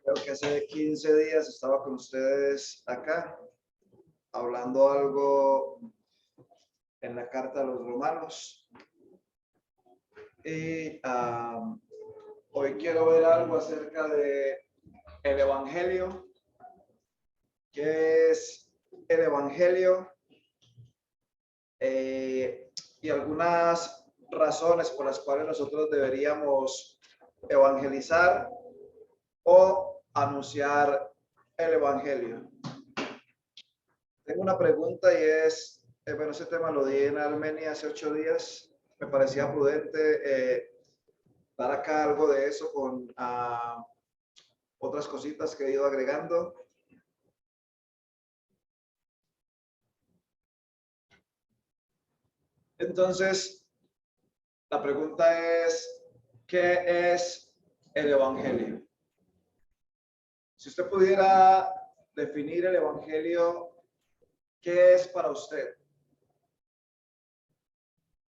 Creo que hace 15 días estaba con ustedes acá, hablando algo en la carta a los romanos. Y hoy quiero ver algo acerca de el Evangelio. ¿Qué es el Evangelio? Y algunas razones por las cuales nosotros deberíamos evangelizar o anunciar el Evangelio. Tengo una pregunta y es, bueno, ese tema lo di en Armenia hace 8 días. Me parecía prudente dar acá algo de eso con otras cositas que he ido agregando. Entonces, la pregunta es, ¿qué es el Evangelio? Si usted pudiera definir el Evangelio, ¿qué es para usted?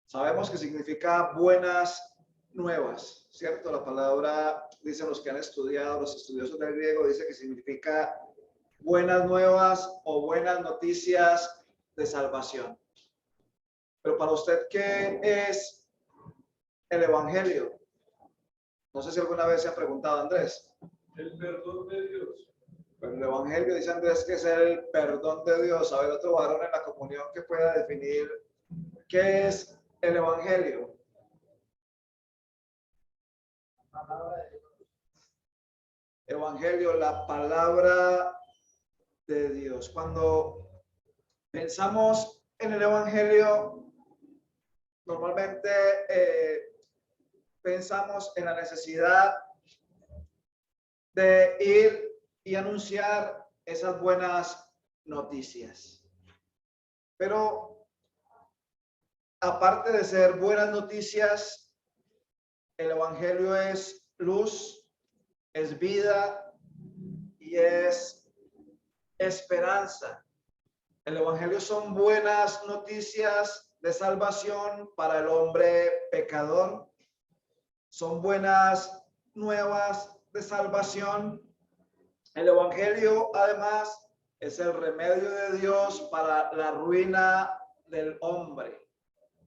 Sabemos que significa buenas nuevas, ¿cierto? La palabra, dicen los que han estudiado, los estudiosos del griego, dice que significa buenas nuevas o buenas noticias de salvación. Pero para usted, ¿qué es el Evangelio? No sé si alguna vez se ha preguntado, Andrés. El perdón de Dios. Pero el Evangelio, dice Andrés, que es el perdón de Dios. A ver, otro varón en la comunión que pueda definir qué es el Evangelio. Evangelio, la palabra de Dios. Cuando pensamos en el Evangelio, normalmente pensamos en la necesidad de ir y anunciar esas buenas noticias. Pero aparte de ser buenas noticias, el Evangelio es luz, es vida y es esperanza. El Evangelio son buenas noticias de salvación para el hombre pecador. Son buenas nuevas de salvación. El Evangelio, además, es el remedio de Dios para la ruina del hombre.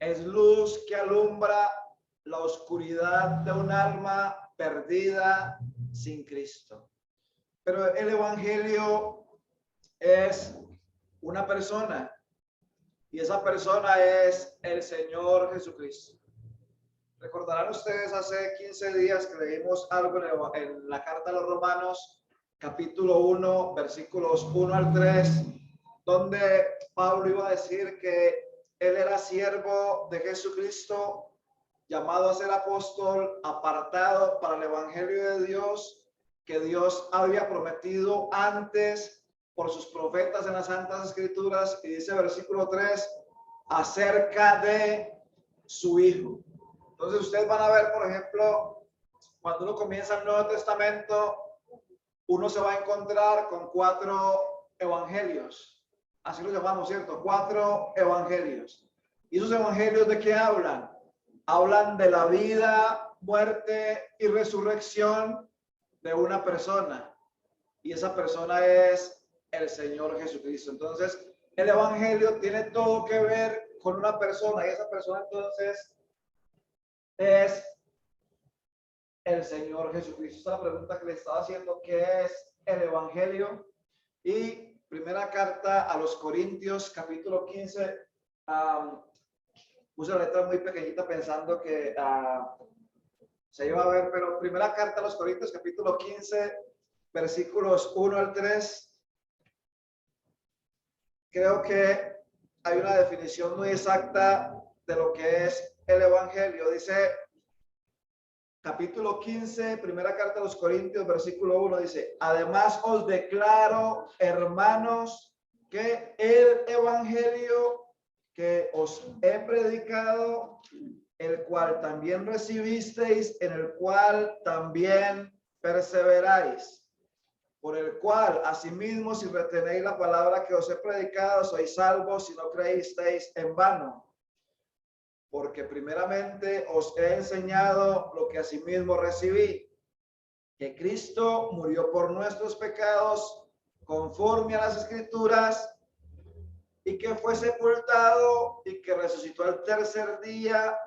Es luz que alumbra la oscuridad de un alma perdida sin Cristo. Pero el Evangelio es una persona y esa persona es el Señor Jesucristo. Recordarán ustedes hace 15 días que leímos algo en la carta a los Romanos, capítulo 1, versículos 1 al 3, donde Pablo iba a decir que él era siervo de Jesucristo, llamado a ser apóstol, apartado para el Evangelio de Dios, que Dios había prometido antes por sus profetas en las Santas Escrituras. Y dice versículo 3, acerca de su Hijo. Entonces ustedes van a ver, por ejemplo, cuando uno comienza el Nuevo Testamento, uno se va a encontrar con 4 evangelios. Así lo llamamos, ¿cierto? 4 evangelios. ¿Y esos evangelios de qué hablan? Hablan de la vida, muerte y resurrección de una persona. Y esa persona es el Señor Jesucristo. Entonces, el evangelio tiene todo que ver con una persona. Y esa persona entonces es el Señor Jesucristo. Esta es la pregunta que le estaba haciendo, ¿qué es el Evangelio? Y primera carta a los Corintios, capítulo 15, puse la letra muy pequeñita pensando que se iba a ver, pero primera carta a los Corintios, capítulo 15, versículos 1 al 3. Creo que hay una definición muy exacta de lo que es el Evangelio. Dice, capítulo 15, primera carta a los Corintios, versículo 1, dice, además os declaro, hermanos, que el Evangelio que os he predicado, el cual también recibisteis, en el cual también perseveráis, por el cual, asimismo, si retenéis la palabra que os he predicado, sois salvos si no creísteis en vano. Porque primeramente os he enseñado lo que asimismo recibí, que Cristo murió por nuestros pecados conforme a las Escrituras y que fue sepultado y que resucitó al tercer día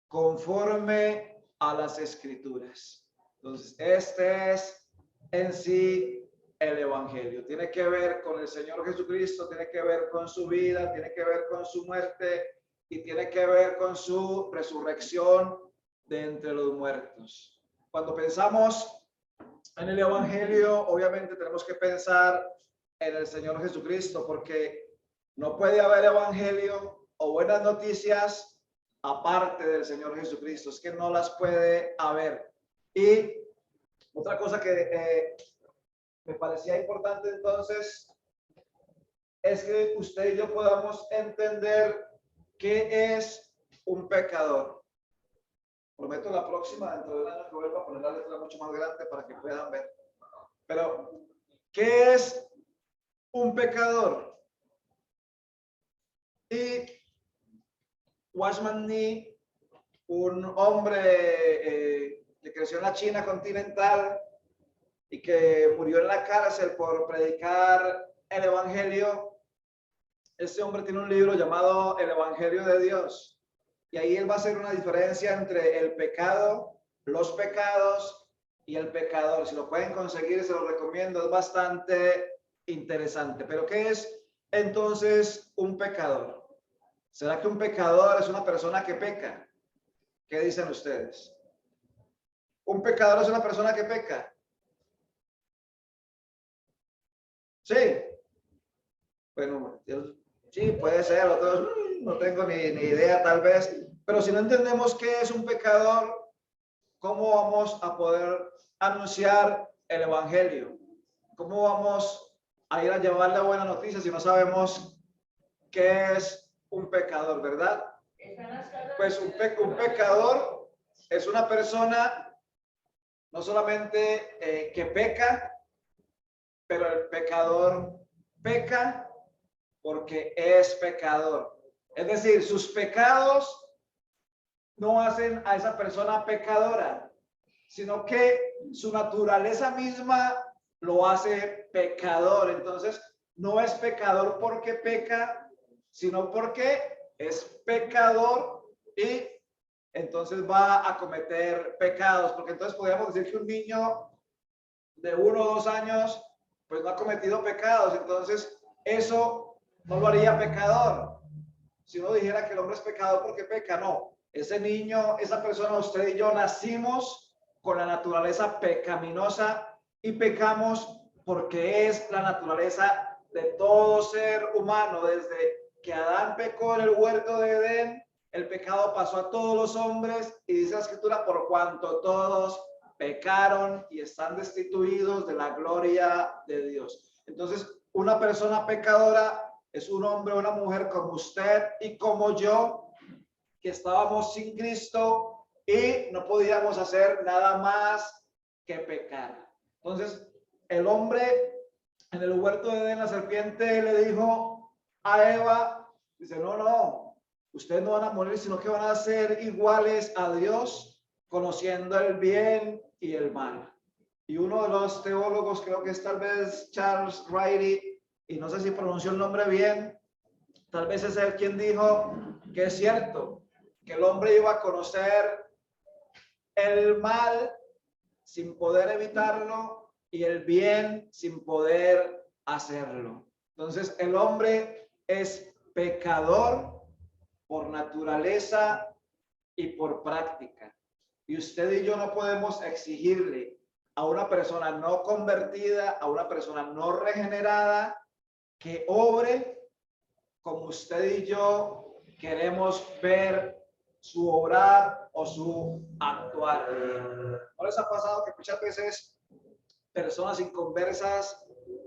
conforme a las Escrituras. Entonces, este es en sí el Evangelio. Tiene que ver con el Señor Jesucristo, tiene que ver con su vida, tiene que ver con su muerte y tiene que ver con su resurrección de entre los muertos. Cuando pensamos en el Evangelio, obviamente tenemos que pensar en el Señor Jesucristo, porque no puede haber Evangelio o buenas noticias aparte del Señor Jesucristo. Es que no las puede haber. Y otra cosa que me parecía importante entonces es que usted y yo podamos entender qué es un pecador. Prometo la próxima, dentro de un año, que vuelva a poner la letra mucho más grande para que puedan ver. Pero, ¿qué es un pecador? Y Watchman Nee, un hombre que creció en la China continental y que murió en la cárcel por predicar el Evangelio, este hombre tiene un libro llamado El Evangelio de Dios. Y ahí él va a hacer una diferencia entre el pecado, los pecados y el pecador. Si lo pueden conseguir, se lo recomiendo, es bastante interesante. Pero ¿qué es entonces un pecador? ¿Será que un pecador es una persona que peca? ¿Qué dicen ustedes? ¿Un pecador es una persona que peca? Sí. Bueno, sí, puede ser, otros no tengo ni idea tal vez, pero si no entendemos qué es un pecador, ¿cómo vamos a poder anunciar el Evangelio? ¿Cómo vamos a ir a llevar la buena noticia si no sabemos qué es un pecador, verdad? Pues un pecador es una persona no solamente que peca, pero el pecador peca porque es pecador. Es decir, sus pecados no hacen a esa persona pecadora, sino que su naturaleza misma lo hace pecador. Entonces, no es pecador porque peca, sino porque es pecador y entonces va a cometer pecados. Porque entonces podríamos decir que un niño de 1 o 2 años pues no ha cometido pecados. Entonces, eso no lo haría pecador. Si uno dijera que el hombre es pecador porque peca, no. Ese niño, esa persona, usted y yo nacimos con la naturaleza pecaminosa y pecamos porque es la naturaleza de todo ser humano. Desde que Adán pecó en el huerto de Edén, el pecado pasó a todos los hombres y dice la Escritura, por cuanto todos pecaron y están destituidos de la gloria de Dios. Entonces, una persona pecadora es un hombre o una mujer como usted y como yo, que estábamos sin Cristo y no podíamos hacer nada más que pecar. Entonces, el hombre en el huerto de Edén, la serpiente le dijo a Eva, dice, no, ustedes no van a morir, sino que van a ser iguales a Dios, conociendo el bien y el mal. Y uno de los teólogos, creo que es tal vez Charles Riley, y no sé si pronunció el nombre bien, tal vez es él quien dijo que es cierto, que el hombre iba a conocer el mal sin poder evitarlo y el bien sin poder hacerlo. Entonces, el hombre es pecador por naturaleza y por práctica. Y usted y yo no podemos exigirle a una persona no convertida, a una persona no regenerada, que obre como usted y yo queremos ver su obrar o su actuar. ¿No les ha pasado que muchas veces personas inconversas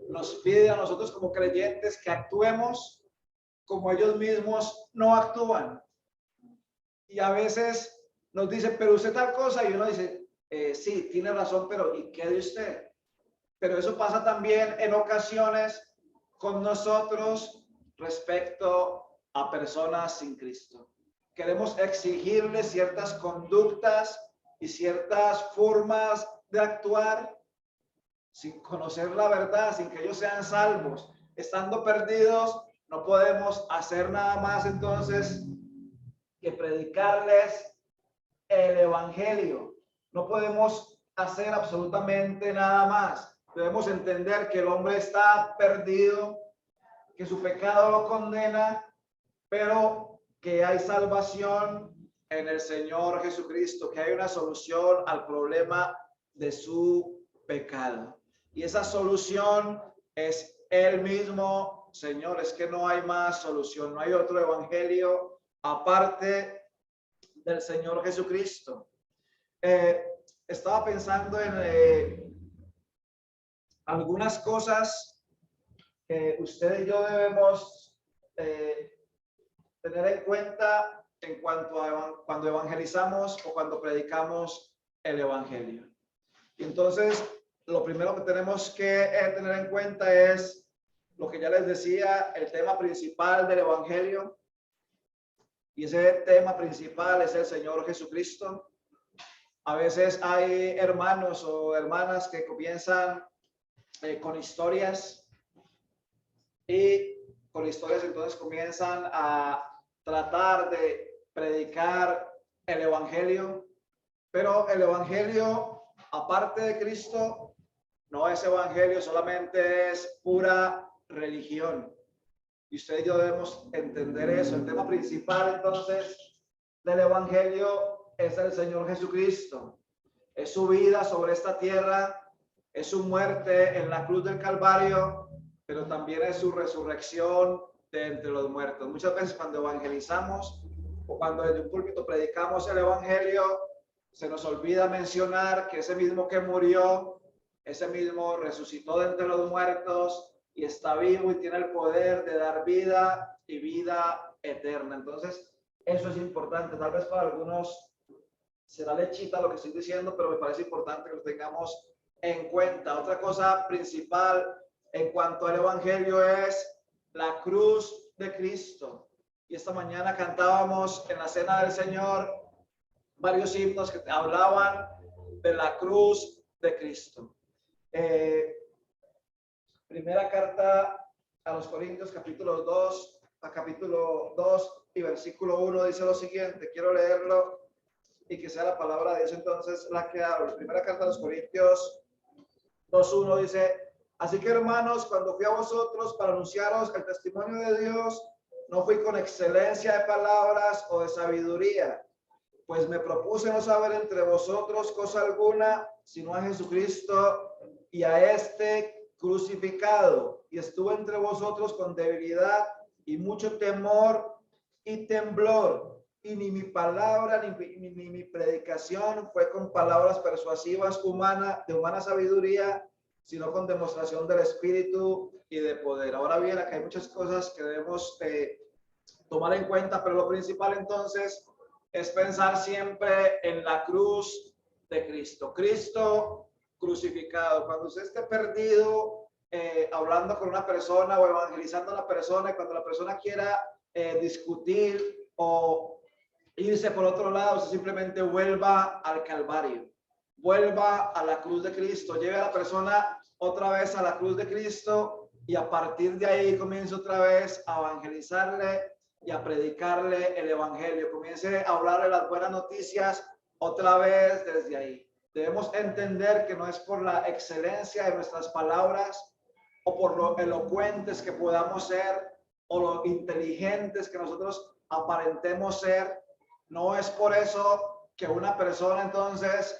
nos piden a nosotros como creyentes que actuemos como ellos mismos no actúan? Y a veces nos dicen, pero usted tal cosa, y uno dice, sí, tiene razón, pero ¿y qué de usted? Pero eso pasa también en ocasiones con nosotros respecto a personas sin Cristo. Queremos exigirles ciertas conductas y ciertas formas de actuar sin conocer la verdad, sin que ellos sean salvos, estando perdidos, no podemos hacer nada más entonces que predicarles el evangelio. No podemos hacer absolutamente nada más. Debemos entender que el hombre está perdido, que su pecado lo condena, pero que hay salvación en el Señor Jesucristo, que hay una solución al problema de su pecado. Y esa solución es el mismo Señor. Es que no hay más solución, no hay otro evangelio aparte del Señor Jesucristo. Estaba pensando en algunas cosas que usted y yo debemos tener en cuenta en cuanto a cuando evangelizamos o cuando predicamos el evangelio. Y entonces, lo primero que tenemos que tener en cuenta es lo que ya les decía, el tema principal del evangelio. Y ese tema principal es el Señor Jesucristo. A veces hay hermanos o hermanas que comienzan con historias y con historias entonces comienzan a tratar de predicar el evangelio, pero el evangelio aparte de Cristo no es evangelio, solamente es pura religión. Y usted y yo debemos entender eso. El tema principal entonces del evangelio es el Señor Jesucristo. Es su vida sobre esta tierra, es su muerte en la cruz del Calvario, pero también es su resurrección de entre los muertos. Muchas veces cuando evangelizamos o cuando desde un púlpito predicamos el evangelio, se nos olvida mencionar que ese mismo que murió, ese mismo resucitó de entre los muertos y está vivo y tiene el poder de dar vida y vida eterna. Entonces, eso es importante. Tal vez para algunos será lechita lo que estoy diciendo, pero me parece importante que lo tengamos en cuenta. Otra cosa principal en cuanto al evangelio es la cruz de Cristo. Y esta mañana cantábamos en la cena del Señor varios himnos que hablaban de la cruz de Cristo. Primera carta a los Corintios, capítulo 2 y versículo 1 dice lo siguiente. Quiero leerlo y que sea la palabra de Dios entonces la que habla. Primera carta a los Corintios 2:1 dice: así que hermanos, cuando fui a vosotros para anunciaros el testimonio de Dios, no fui con excelencia de palabras o de sabiduría, pues me propuse no saber entre vosotros cosa alguna, sino a Jesucristo y a este crucificado. Y estuve entre vosotros con debilidad y mucho temor y temblor. Y ni mi palabra ni mi predicación fue con palabras persuasivas de humana sabiduría, sino con demostración del Espíritu y de poder. Ahora bien, acá hay muchas cosas que debemos tomar en cuenta, pero lo principal entonces es pensar siempre en la cruz de Cristo. Cristo crucificado. Cuando usted esté perdido hablando con una persona o evangelizando a una persona, y cuando la persona quiera discutir o irse por otro lado, usted simplemente vuelva al Calvario, vuelva a la cruz de Cristo, lleve a la persona otra vez a la cruz de Cristo y a partir de ahí comience otra vez a evangelizarle y a predicarle el evangelio. Comience a hablarle las buenas noticias otra vez desde ahí. Debemos entender que no es por la excelencia de nuestras palabras o por lo elocuentes que podamos ser o lo inteligentes que nosotros aparentemos ser. No es por eso que una persona entonces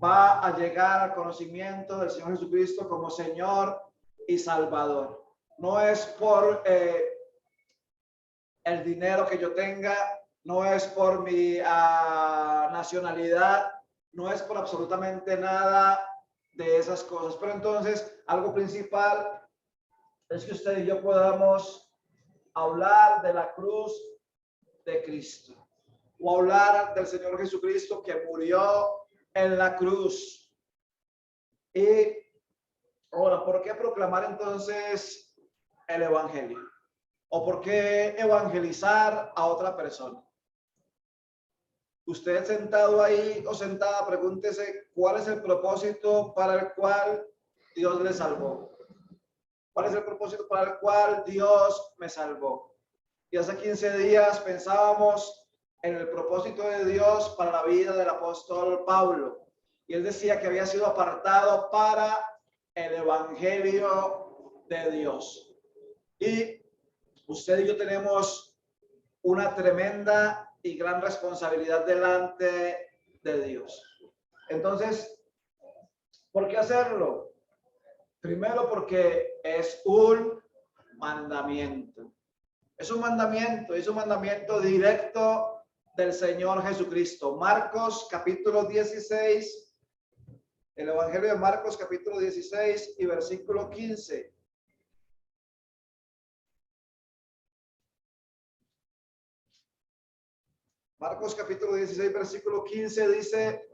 va a llegar al conocimiento del Señor Jesucristo como Señor y Salvador. No es por el dinero que yo tenga, no es por mi nacionalidad, no es por absolutamente nada de esas cosas. Pero entonces, algo principal es que usted y yo podamos hablar de la cruz de Cristo o hablar del Señor Jesucristo que murió en la cruz. Y ahora, ¿por qué proclamar entonces el evangelio? ¿O por qué evangelizar a otra persona? Usted sentado ahí o sentada, pregúntese cuál es el propósito para el cual Dios le salvó. ¿Cuál es el propósito para el cual Dios me salvó? Y hace 15 días pensábamos en el propósito de Dios para la vida del apóstol Pablo. Y él decía que había sido apartado para el evangelio de Dios. Y usted y yo tenemos una tremenda y gran responsabilidad delante de Dios. Entonces, ¿por qué hacerlo? Primero porque es un mandamiento. Es un mandamiento directo del Señor Jesucristo. Marcos capítulo 16, el Evangelio de Marcos capítulo 16 y versículo 15. Marcos capítulo 16, versículo 15 dice,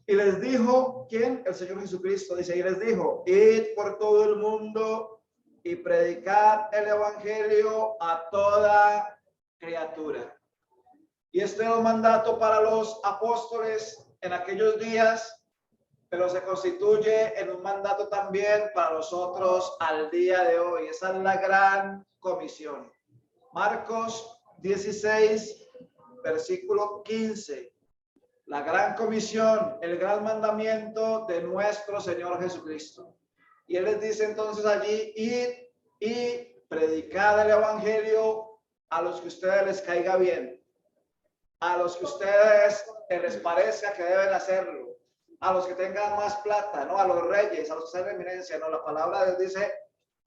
y les dijo, ¿quién? El Señor Jesucristo dice, y les dijo, id por todo el mundo y predicad el evangelio a toda criatura. Y este era un mandato para los apóstoles en aquellos días, pero se constituye en un mandato también para nosotros al día de hoy. Esa es la gran comisión. Marcos 16, versículo 15. La gran comisión, el gran mandamiento de nuestro Señor Jesucristo. Y Él les dice entonces allí, id y predicad el evangelio a los que ustedes les caiga bien, a los que ustedes les parezca que deben hacerlo, a los que tengan más plata, no a los reyes, a los que sean de eminencia, no, la palabra de Dios dice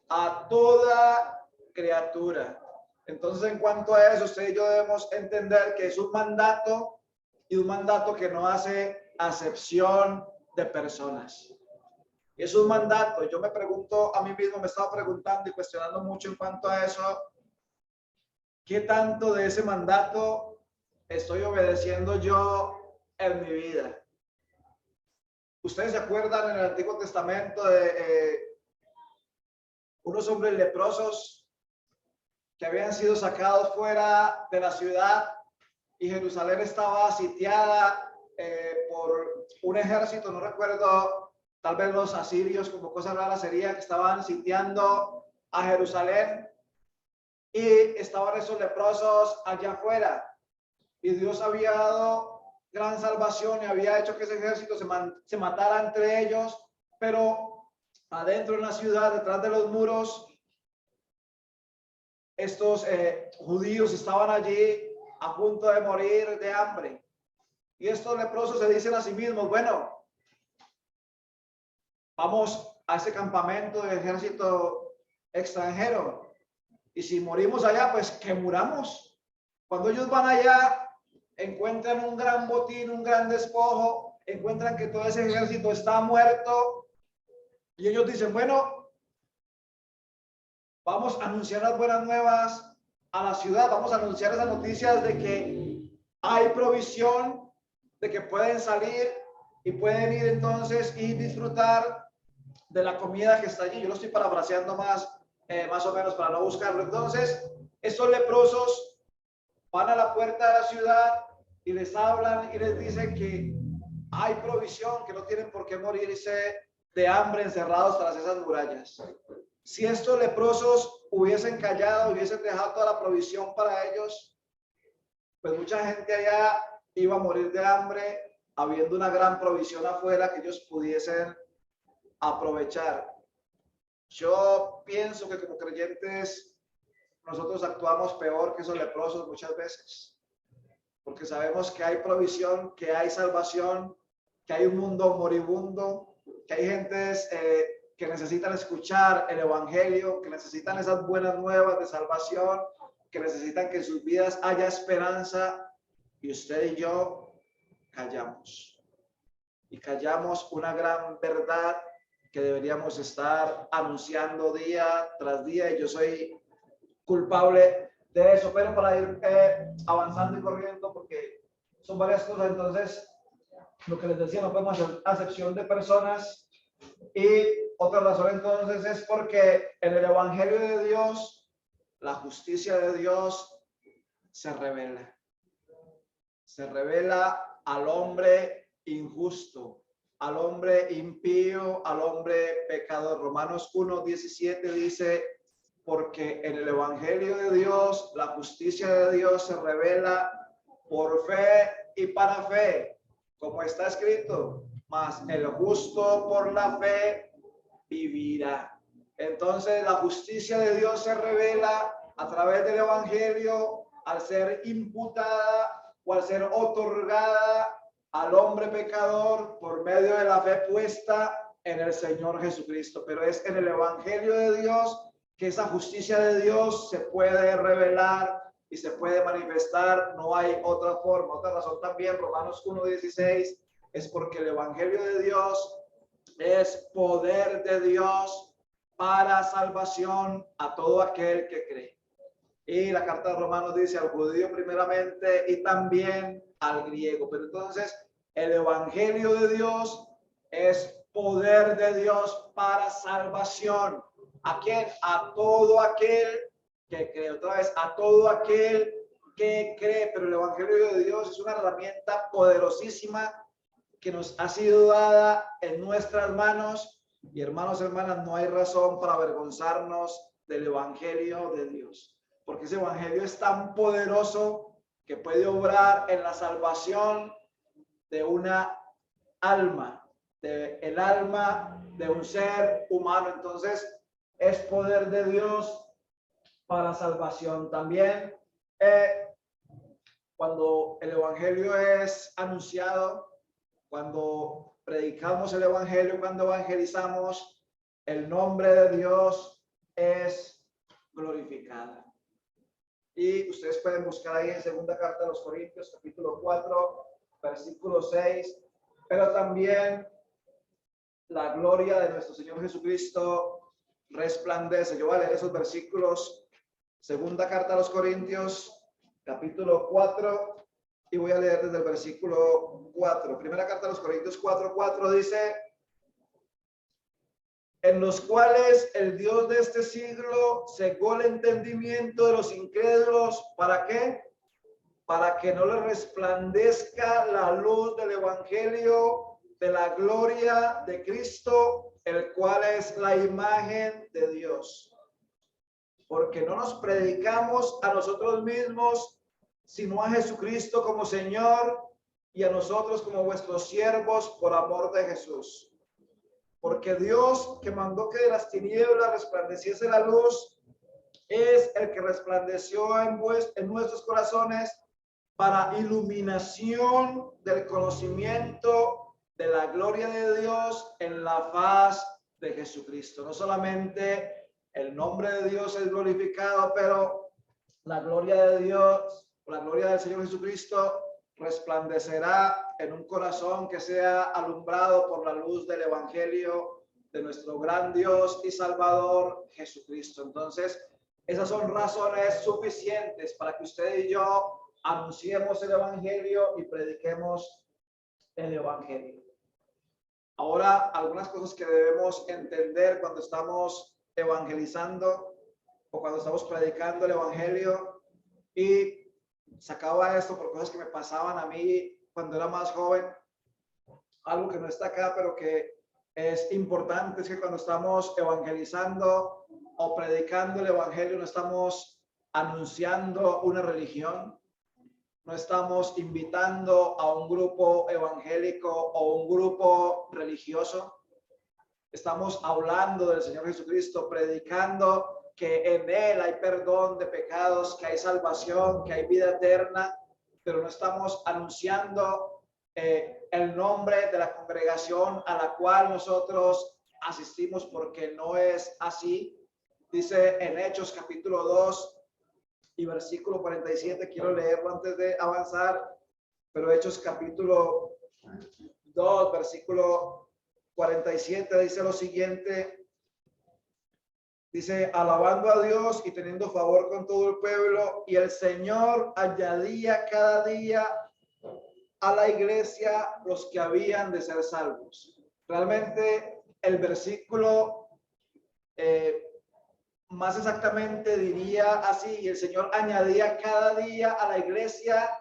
a toda criatura. Entonces, en cuanto a eso, usted y yo debemos entender que es un mandato y un mandato que no hace acepción de personas. Es un mandato. Yo me pregunto a mí mismo, me estaba preguntando y cuestionando mucho en cuanto a eso, ¿qué tanto de ese mandato estoy obedeciendo yo en mi vida? Ustedes se acuerdan en el Antiguo Testamento de unos hombres leprosos que habían sido sacados fuera de la ciudad y Jerusalén estaba sitiada por un ejército, no recuerdo, tal vez los asirios, como cosa rara sería, que estaban sitiando a Jerusalén y estaban esos leprosos allá afuera. Y Dios había dado gran salvación y había hecho que ese ejército se matara entre ellos, pero adentro en la ciudad, detrás de los muros, estos judíos estaban allí a punto de morir de hambre. Y estos leprosos se dicen a sí mismos, bueno, vamos a ese campamento de ejército extranjero. Y si morimos allá, pues que muramos. Cuando ellos van allá, encuentran un gran botín, un gran despojo, encuentran que todo ese ejército está muerto. Y ellos dicen, bueno, vamos a anunciar las buenas nuevas a la ciudad, vamos a anunciar esas noticias de que hay provisión, de que pueden salir y pueden ir entonces y disfrutar de la comida que está allí. Yo lo estoy parafraseando más o menos para no buscarlo. Entonces, estos leprosos van a la puerta de la ciudad y les hablan y les dicen que hay provisión, que no tienen por qué morirse de hambre encerrados tras esas murallas. Si estos leprosos hubiesen callado, hubiesen dejado toda la provisión para ellos, pues mucha gente allá iba a morir de hambre, habiendo una gran provisión afuera que ellos pudiesen aprovechar. Yo pienso que como creyentes nosotros actuamos peor que esos leprosos muchas veces, porque sabemos que hay provisión, que hay salvación, que hay un mundo moribundo, que hay gentes que necesitan escuchar el evangelio, que necesitan esas buenas nuevas de salvación, que necesitan que en sus vidas haya esperanza, y usted y yo callamos. Y callamos una gran verdad que deberíamos estar anunciando día tras día, y yo soy culpable de eso, pero para ir avanzando y corriendo, porque son varias cosas. Entonces, lo que les decía, no podemos hacer acepción de personas. Y otra razón entonces es porque en el evangelio de Dios, la justicia de Dios se revela. se revela al hombre injusto, al hombre impío, al hombre pecador. Romanos 1:17 dice, porque en el evangelio de Dios, la justicia de Dios se revela por fe y para fe, como está escrito, mas el justo por la fe vivirá. Entonces la justicia de Dios se revela a través del evangelio al ser imputada o al ser otorgada al hombre pecador por medio de la fe puesta en el Señor Jesucristo. Pero es en el evangelio de Dios que esa justicia de Dios se puede revelar y se puede manifestar. No hay otra forma. Otra razón también, Romanos 1:16, es porque el evangelio de Dios es poder de Dios para salvación a todo aquel que cree. Y la carta de Romanos dice al judío primeramente y también al griego. Pero entonces el evangelio de Dios es poder de Dios para salvación. ¿A quién? A todo aquel que cree. Otra vez, a todo aquel que cree. Pero el evangelio de Dios es una herramienta poderosísima que nos ha sido dada en nuestras manos. Y hermanos, hermanas, no hay razón para avergonzarnos del evangelio de Dios, porque ese evangelio es tan poderoso que puede obrar en la salvación de una alma, el alma de un ser humano. Entonces es poder de Dios para salvación. También cuando el evangelio es anunciado, cuando predicamos el evangelio, cuando evangelizamos, el nombre de Dios es glorificado. Y ustedes pueden buscar ahí en segunda carta de los Corintios, capítulo 4, versículo 6, pero también la gloria de nuestro Señor Jesucristo resplandece. Yo voy a leer esos versículos, segunda carta a los Corintios, capítulo 4, y voy a leer desde el versículo 4. Primera carta a los Corintios 4:4 dice, en los cuales el Dios de este siglo cegó el entendimiento de los incrédulos. ¿Para qué? Para que no les resplandezca la luz del evangelio de la gloria de Cristo, el cual es la imagen de Dios. Porque no nos predicamos a nosotros mismos, sino a Jesucristo como Señor y a nosotros como vuestros siervos por amor de Jesús. Porque Dios, que mandó que de las tinieblas resplandeciese la luz, es el que resplandeció en nuestros corazones para iluminación del conocimiento de la gloria de Dios en la faz de Jesucristo. No solamente el nombre de Dios es glorificado, pero la gloria de Dios, la gloria del Señor Jesucristo resplandecerá en un corazón que sea alumbrado por la luz del evangelio de nuestro gran Dios y Salvador Jesucristo. Entonces, esas son razones suficientes para que usted y yo anunciemos el evangelio y prediquemos el evangelio. Ahora, algunas cosas que debemos entender cuando estamos evangelizando o cuando estamos predicando el evangelio. Y sacaba esto por cosas que me pasaban a mí cuando era más joven. Algo que no está acá, pero que es importante, es que cuando estamos evangelizando o predicando el evangelio, no estamos anunciando una religión, no estamos invitando a un grupo evangélico o un grupo religioso. Estamos hablando del Señor Jesucristo, predicando que en Él hay perdón de pecados, que hay salvación, que hay vida eterna, pero no estamos anunciando el nombre de la congregación a la cual nosotros asistimos, porque no es así. Dice en Hechos capítulo 2 y versículo 47, quiero leerlo antes de avanzar, pero Hechos capítulo 2, versículo 47 dice lo siguiente. Dice, alabando a Dios y teniendo favor con todo el pueblo, y el Señor añadía cada día a la iglesia los que habían de ser salvos. Realmente el versículo más exactamente diría así, y el Señor añadía cada día a la iglesia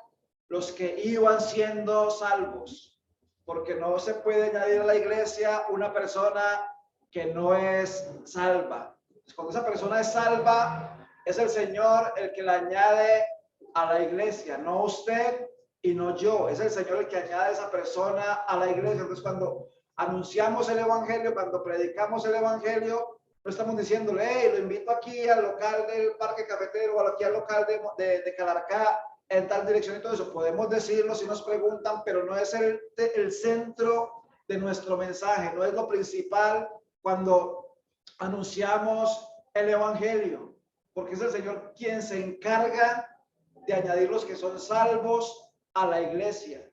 los que iban siendo salvos, porque no se puede añadir a la iglesia una persona que no es salva. Cuando esa persona es salva, es el Señor el que la añade a la iglesia, no usted y no yo. Es el Señor el que añade a esa persona a la iglesia. Entonces, cuando anunciamos el evangelio, cuando predicamos el evangelio, no estamos diciéndole, hey, lo invito aquí al local del Parque Cafetero o aquí al local de Calarcá en tal dirección y todo eso. Podemos decirlo si nos preguntan, pero no es el centro de nuestro mensaje, no es lo principal cuando anunciamos el evangelio, porque es el Señor quien se encarga de añadir los que son salvos a la iglesia.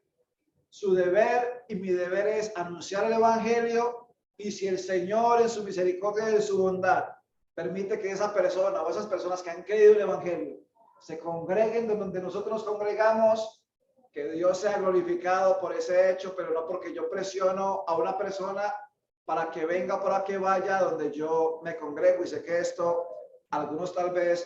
Su deber y mi deber es anunciar el evangelio, y si el Señor en su misericordia y en su bondad permite que esa persona o esas personas que han creído el evangelio se congreguen donde nosotros nos congregamos, que Dios sea glorificado por ese hecho, pero no porque yo presiono a una persona para que venga, para que vaya donde yo me congrego. Y sé que esto, algunos tal vez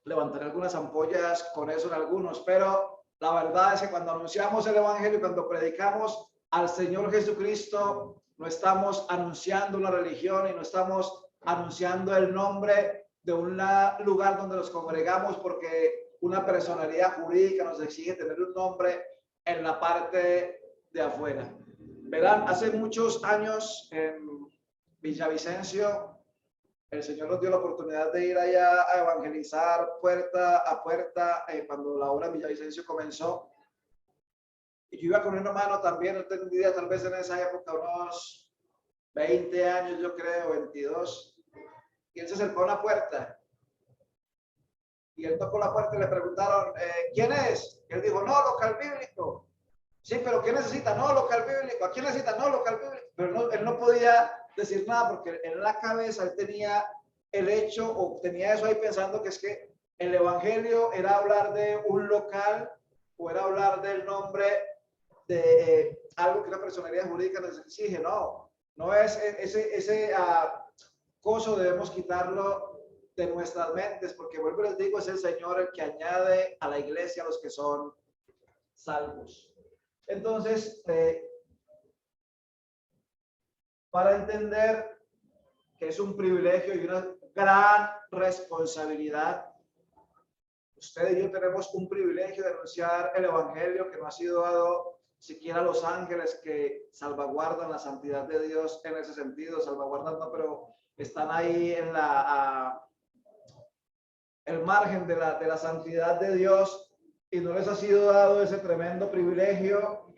levantaré algunas ampollas con eso en algunos, pero la verdad es que cuando anunciamos el evangelio, cuando predicamos al Señor Jesucristo, no estamos anunciando una religión y no estamos anunciando el nombre de un lugar donde nos congregamos, porque una personalidad jurídica nos exige tener un nombre en la parte de afuera. Verán, hace muchos años en Villavicencio, el Señor nos dio la oportunidad de ir allá a evangelizar puerta a puerta cuando la obra en Villavicencio comenzó. Y yo iba con un hermano también, no tendría tal vez en esa época unos 20 años, yo creo, 22. Y él se acercó a una puerta. Y él tocó la puerta y le preguntaron, ¿quién es? Y él dijo, no, local bíblico. Sí, pero ¿qué necesita? No, local bíblico. ¿A quién necesita? No, local bíblico. Pero no, él no podía decir nada porque en la cabeza él tenía el hecho o tenía eso ahí pensando que es que el evangelio era hablar de un local o era hablar del nombre de algo que una personalidad jurídica nos exige. No, no es ese coso, debemos quitarlo de nuestras mentes, porque vuelvo y les digo, es el Señor el que añade a la iglesia a los que son salvos. Entonces, para entender que es un privilegio y una gran responsabilidad, usted y yo tenemos un privilegio de anunciar el evangelio que no ha sido dado siquiera a los ángeles, que salvaguardan la santidad de Dios en ese sentido, salvaguardan no, pero están ahí en el margen de la santidad de Dios, y no les ha sido dado ese tremendo privilegio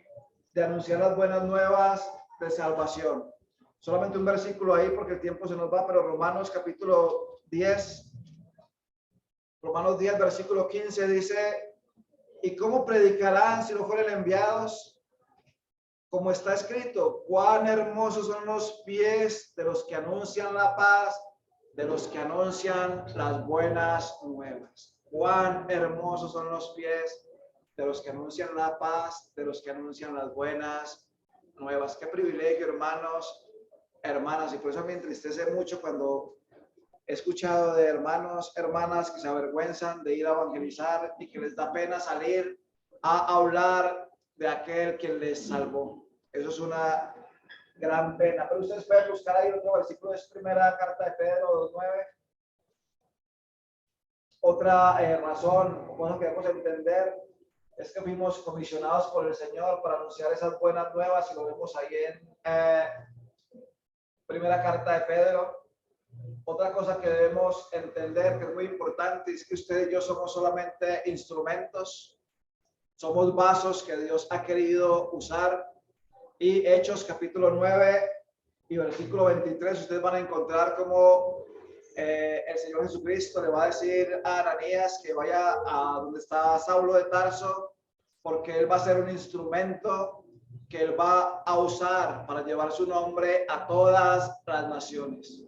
de anunciar las buenas nuevas de salvación. Solamente un versículo ahí porque el tiempo se nos va, pero Romanos capítulo 10, Romanos 10, versículo 15 dice, ¿y cómo predicarán si no fueren enviados? Como está escrito, cuán hermosos son los pies de los que anuncian la paz, de los que anuncian las buenas nuevas. Cuán hermosos son los pies de los que anuncian la paz, de los que anuncian las buenas nuevas. Qué privilegio, hermanos, hermanas, y por eso me entristece mucho cuando he escuchado de hermanos, hermanas que se avergüenzan de ir a evangelizar y que les da pena salir a hablar de aquel que les salvó. Eso es una gran pena. Pero ustedes pueden buscar ahí otro versículo, es primera carta de Pedro 2:9. Otra razón, cosa que debemos entender, es que fuimos comisionados por el Señor para anunciar esas buenas nuevas, y lo vemos ahí en primera carta de Pedro. Otra cosa que debemos entender, que es muy importante, es que usted y yo somos solamente instrumentos, somos vasos que Dios ha querido usar. Y Hechos capítulo 9 y versículo 23, ustedes van a encontrar como el Señor Jesucristo le va a decir a Ananías que vaya a donde está Saulo de Tarso, porque él va a ser un instrumento que él va a usar para llevar su nombre a todas las naciones.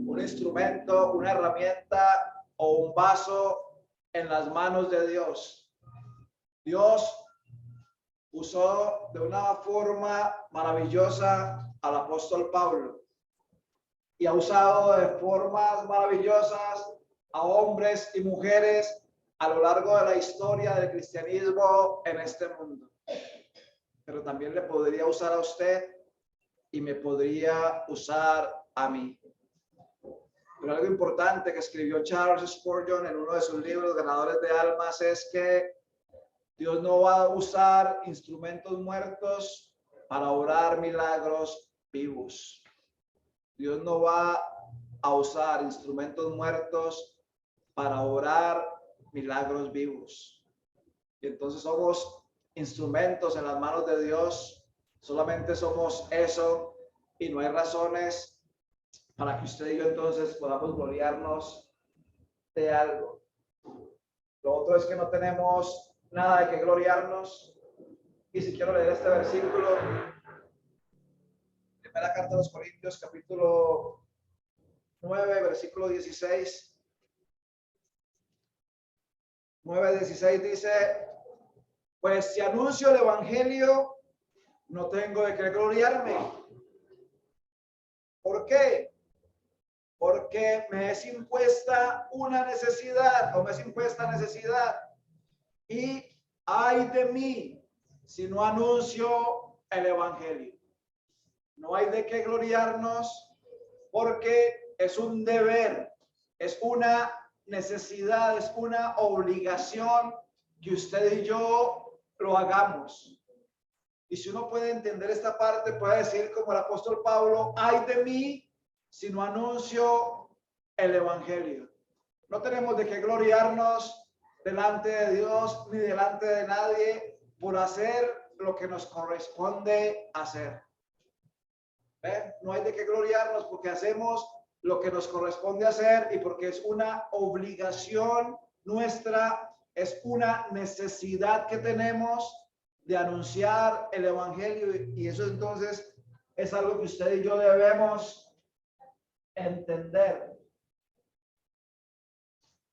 Un instrumento, una herramienta o un vaso en las manos de Dios. Dios usó de una forma maravillosa al apóstol Pablo, y ha usado de formas maravillosas a hombres y mujeres a lo largo de la historia del cristianismo en este mundo. Pero también le podría usar a usted y me podría usar a mí. Pero algo importante que escribió Charles Spurgeon en uno de sus libros, Ganadores de Almas, es que Dios no va a usar instrumentos muertos para obrar milagros vivos. Dios no va a usar instrumentos muertos para obrar milagros vivos. Y entonces somos instrumentos en las manos de Dios. Solamente somos eso y no hay razones para que usted y yo entonces podamos gloriarnos de algo. Lo otro es que no tenemos nada de que gloriarnos. Y si quiero leer este versículo, primera carta a los Corintios, capítulo 9, versículo 16. 9:16 dice: pues si anuncio el evangelio, no tengo de qué gloriarme. ¿Por qué? Porque me es impuesta una necesidad, o me es impuesta necesidad. Y ay de mí si no anuncio el evangelio. No hay de qué gloriarnos porque es un deber, es una necesidad, es una obligación que usted y yo lo hagamos. Y si uno puede entender esta parte, puede decir como el apóstol Pablo: ay de mí si no anuncio el evangelio. No tenemos de qué gloriarnos delante de Dios ni delante de nadie por hacer lo que nos corresponde hacer. ¿Ven? No hay de qué gloriarnos porque hacemos lo que nos corresponde hacer y porque es una obligación nuestra, es una necesidad que tenemos de anunciar el evangelio, y eso entonces es algo que usted y yo debemos entender.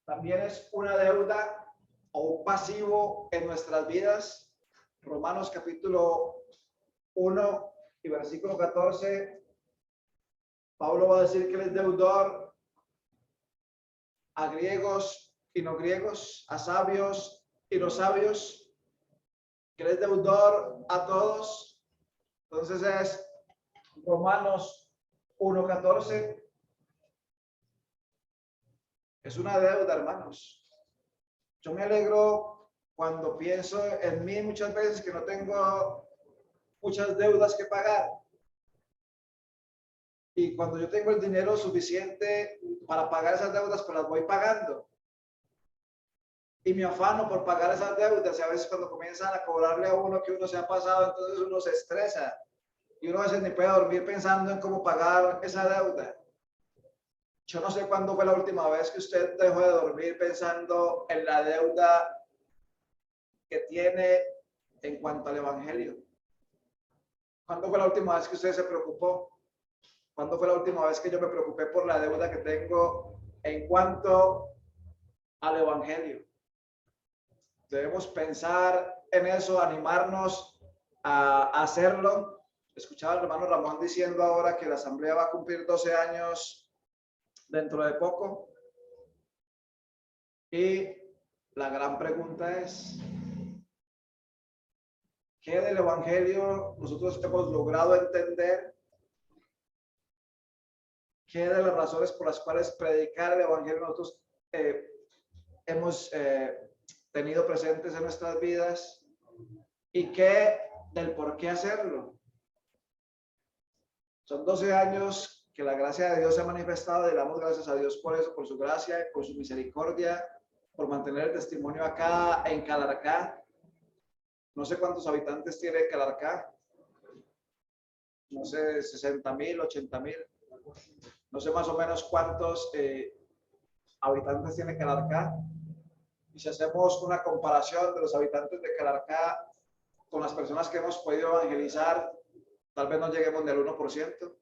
También es una deuda o un pasivo en nuestras vidas. Romanos capítulo 1 y versículo 14, Pablo va a decir que él es deudor a griegos y no griegos, a sabios y no sabios, que él es deudor a todos. Entonces es Romanos 1:14. Es una deuda, hermanos. Yo me alegro cuando pienso en mí muchas veces que no tengo muchas deudas que pagar. Y cuando yo tengo el dinero suficiente para pagar esas deudas, pues las voy pagando. Y me afano por pagar esas deudas. Y a veces cuando comienzan a cobrarle a uno que uno se ha pasado, entonces uno se estresa. Y uno a veces ni puede dormir pensando en cómo pagar esa deuda. Yo no sé cuándo fue la última vez que usted dejó de dormir pensando en la deuda que tiene en cuanto al evangelio. ¿Cuándo fue la última vez que usted se preocupó? ¿Cuándo fue la última vez que yo me preocupé por la deuda que tengo en cuanto al evangelio? Debemos pensar en eso, animarnos a hacerlo. Escuchaba al hermano Ramón diciendo ahora que la asamblea va a cumplir 12 años dentro de poco. Y la gran pregunta es: ¿qué del evangelio nosotros hemos logrado entender? ¿Qué de las razones por las cuales predicar el evangelio nosotros hemos tenido presentes en nuestras vidas? ¿Y qué del por qué hacerlo? Son 12 años que la gracia de Dios se ha manifestado y le damos gracias a Dios por eso, por su gracia, por su misericordia, por mantener el testimonio acá en Calarcá. No sé cuántos habitantes tiene Calarcá. No sé, 60,000, 80,000. No sé más o menos cuántos habitantes tiene Calarcá. Y si hacemos una comparación de los habitantes de Calarcá con las personas que hemos podido evangelizar, tal vez no lleguemos ni al 1%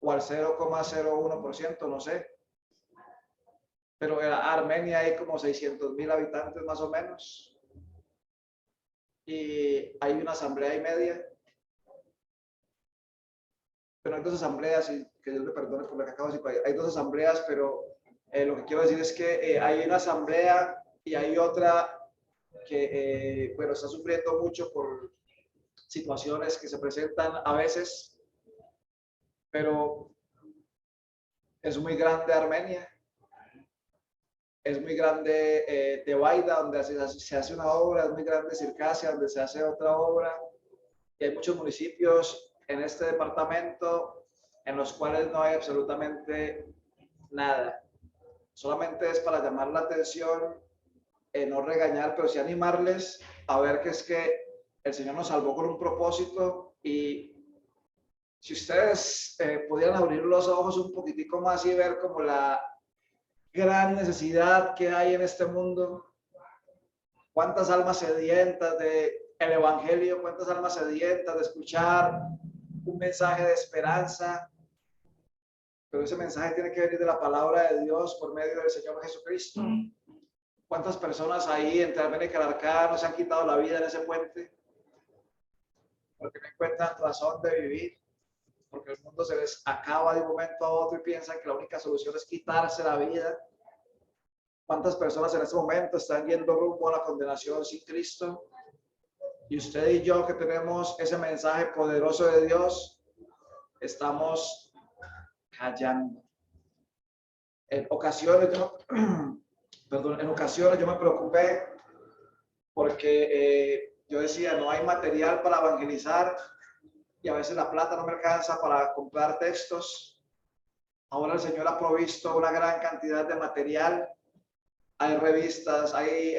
o al 0,01%, no sé. Pero en Armenia hay como 600,000 habitantes más o menos. Y hay una asamblea y media. Pero hay dos asambleas, y que Dios me perdone por lo que acabo de decir, hay dos asambleas, pero lo que quiero decir es que hay una asamblea y hay otra que, bueno, está sufriendo mucho por situaciones que se presentan a veces, pero es muy grande Armenia, es muy grande Tebaida, donde se hace una obra, es muy grande Circasia, donde se hace otra obra, y hay muchos municipios en este departamento en los cuales no hay absolutamente nada. Solamente es para llamar la atención, no regañar, pero sí animarles a ver que es que el Señor nos salvó con un propósito, y si ustedes pudieran abrir los ojos un poquitico más y ver como la gran necesidad que hay en este mundo, cuántas almas sedientas de el evangelio, cuántas almas sedientas de escuchar un mensaje de esperanza, pero ese mensaje tiene que venir de la palabra de Dios por medio del Señor Jesucristo. ¿Cuántas personas ahí entre Armenia y Calarcá no se han quitado la vida en ese puente? Porque no encuentran razón de vivir, porque el mundo se les acaba de un momento a otro y piensan que la única solución es quitarse la vida. ¿Cuántas personas en este momento están yendo rumbo a la condenación sin Cristo? Y usted y yo, que tenemos ese mensaje poderoso de Dios, estamos callando. En ocasiones yo, en ocasiones yo me preocupé porque yo decía, no hay material para evangelizar, y a veces la plata no me alcanza para comprar textos. Ahora el Señor ha provisto una gran cantidad de material. Hay revistas, hay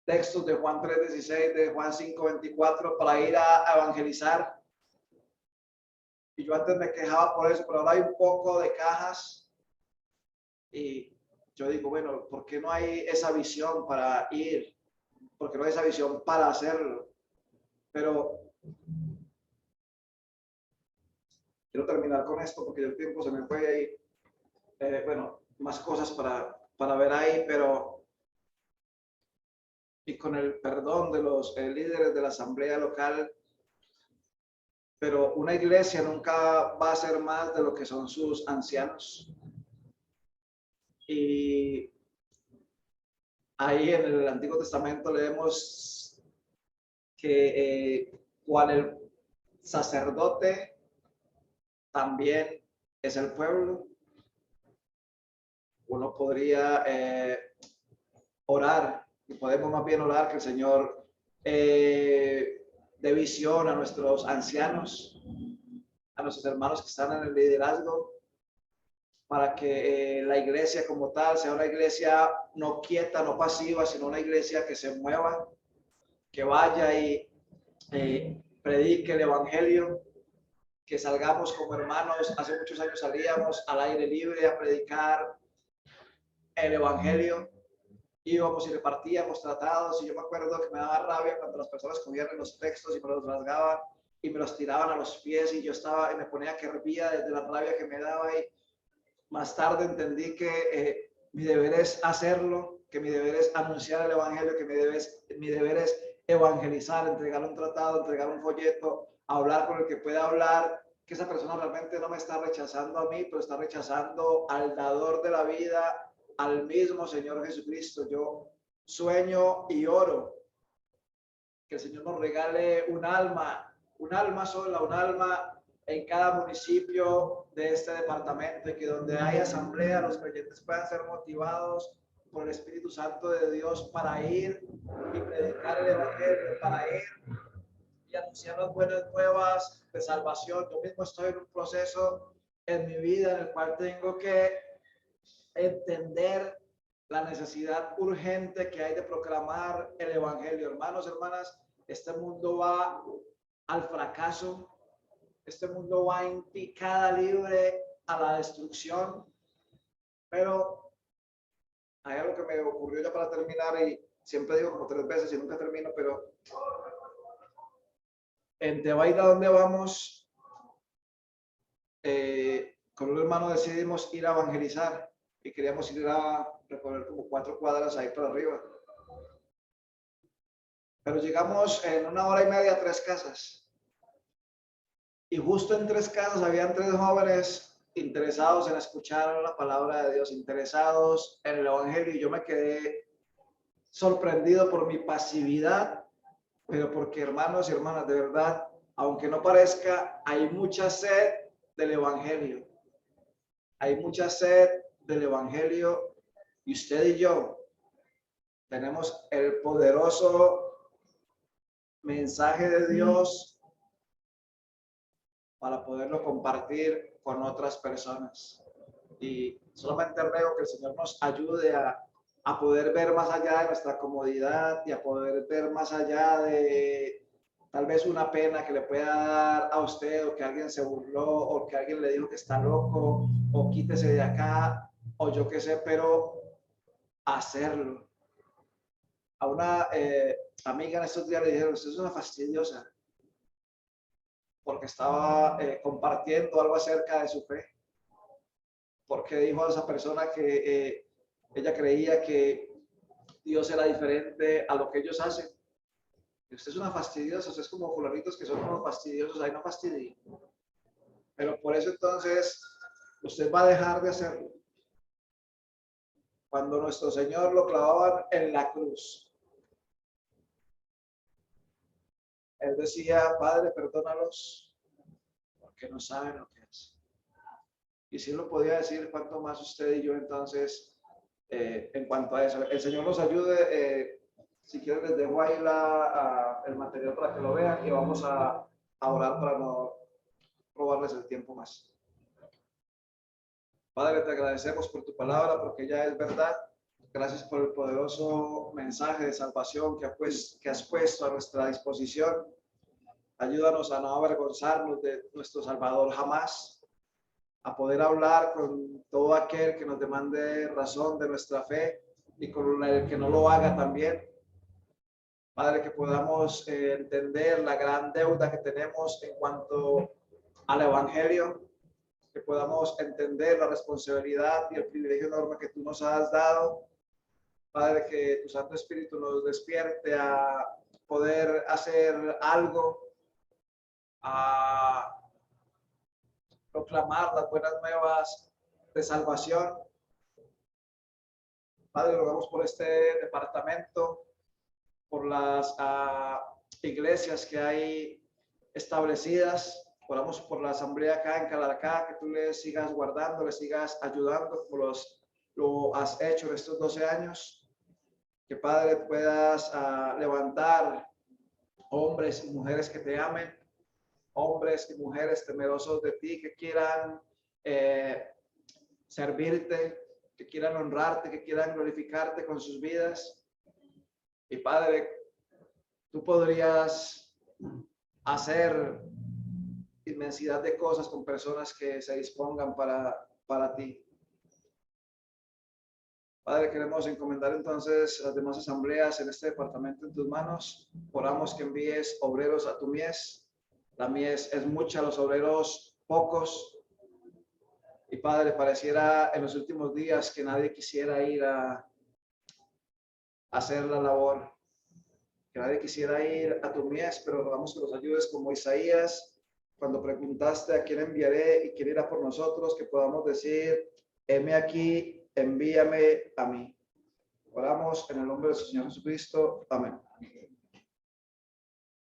textos de Juan 3:16, de Juan 5:24 para ir a evangelizar. Y yo antes me quejaba por eso, pero ahora hay un poco de cajas y yo digo, bueno, ¿por qué no hay esa visión para ir? ¿Por qué no hay esa visión para hacerlo? Pero quiero terminar con esto porque el tiempo se me fue ahí. Bueno, más cosas para ver ahí, pero y con el perdón de los líderes de la asamblea local, pero una iglesia nunca va a ser más de lo que son sus ancianos. Y ahí en el Antiguo Testamento leemos que cuando el sacerdote también es el pueblo, uno podría orar, y podemos más bien orar que el Señor dé visión a nuestros ancianos, a nuestros hermanos que están en el liderazgo, para que la iglesia como tal sea una iglesia no quieta, no pasiva, sino una iglesia que se mueva, que vaya y predique el evangelio, que salgamos como hermanos. Hace muchos años salíamos al aire libre a predicar el evangelio, íbamos y repartíamos tratados, y yo me acuerdo que me daba rabia cuando las personas cogían los textos y me los rasgaban y me los tiraban a los pies, y yo estaba y me ponía que hervía desde la rabia que me daba. Y más tarde entendí que mi deber es hacerlo, que mi deber es anunciar el evangelio, que mi deber es evangelizar, entregar un tratado, entregar un folleto, hablar con el que pueda hablar, que esa persona realmente no me está rechazando a mí, pero está rechazando al dador de la vida, al mismo Señor Jesucristo. Yo sueño y oro que el Señor nos regale un alma sola, un alma en cada municipio de este departamento, y que donde hay asamblea los creyentes puedan ser motivados por el Espíritu Santo de Dios para ir y predicar el evangelio, para ir y anunciar las buenas nuevas de salvación. Yo mismo estoy en un proceso en mi vida en el cual tengo que entender la necesidad urgente que hay de proclamar el evangelio. Hermanos, hermanas, este mundo va al fracaso, este mundo va en picada libre a la destrucción, pero hay algo que me ocurrió ya para terminar, y siempre digo como 3 veces y nunca termino, pero en Tebaida, donde vamos, con un hermano decidimos ir a evangelizar, y queríamos ir a recorrer como 4 cuadras ahí para arriba. Pero llegamos en 1 hora y media a 3 casas. Y justo en 3 casas habían 3 jóvenes interesados en escuchar la palabra de Dios, interesados en el evangelio. Y yo me quedé sorprendido por mi pasividad, pero porque, hermanos y hermanas, de verdad, aunque no parezca, hay mucha sed del evangelio. Hay mucha sed del evangelio, y usted y yo tenemos el poderoso mensaje de Dios para poderlo compartir con otras personas. Y solamente ruego que el Señor nos ayude a poder ver más allá de nuestra comodidad y a poder ver más allá de tal vez una pena que le pueda dar a usted, o que alguien se burló, o que alguien le dijo que está loco, o quítese de acá, o yo qué sé, pero hacerlo. A una amiga en estos días le dijeron: usted es una fastidiosa, porque estaba compartiendo algo acerca de su fe, porque dijo a esa persona que ella creía que Dios era diferente a lo que ellos hacen. Y usted es una fastidiosa, usted es como fulanitos que son unos fastidiosos, ahí no fastidie. Pero por eso entonces usted va a dejar de hacerlo. Cuando nuestro Señor lo clavaban en la cruz, Él decía: Padre, perdónalos, porque no saben lo que hacen. Y si Él lo podía decir, ¿cuánto más usted y yo entonces en cuanto a eso? El Señor nos ayude. Si quieren, les dejo ahí el material para que lo vean, y vamos a orar para no robarles el tiempo más. Padre, te agradecemos por tu palabra, porque ya es verdad. Gracias por el poderoso mensaje de salvación que has puesto a nuestra disposición. Ayúdanos a no avergonzarnos de nuestro Salvador jamás, a poder hablar con todo aquel que nos demande razón de nuestra fe, y con el que no lo haga también. Padre, que podamos entender la gran deuda que tenemos en cuanto al evangelio, que podamos entender la responsabilidad y el privilegio enorme que tú nos has dado. Padre, que tu Santo Espíritu nos despierte a poder hacer algo, a proclamar las buenas nuevas de salvación. Padre, rogamos por este departamento, por las iglesias que hay establecidas. Oramos por la asamblea acá en Calarcá, que tú le sigas guardando, le sigas ayudando como lo has hecho en estos 12 años. Que, Padre, puedas levantar hombres y mujeres que te amen, hombres y mujeres temerosos de ti, que quieran servirte, que quieran honrarte, que quieran glorificarte con sus vidas. Y, Padre, tú podrías hacer inmensidad de cosas con personas que se dispongan para ti. Padre, queremos encomendar entonces las demás asambleas en este departamento en tus manos. Oramos que envíes obreros a tu mies. La mies es mucha, los obreros pocos. Y, Padre, pareciera en los últimos días que nadie quisiera ir a hacer la labor, que nadie quisiera ir a tu mies, pero rogamos que los ayudes como Isaías, cuando preguntaste a quién enviaré y quién irá por nosotros, que podamos decir: heme aquí, envíame a mí. Oramos en el nombre de su Señor Jesucristo. Amén.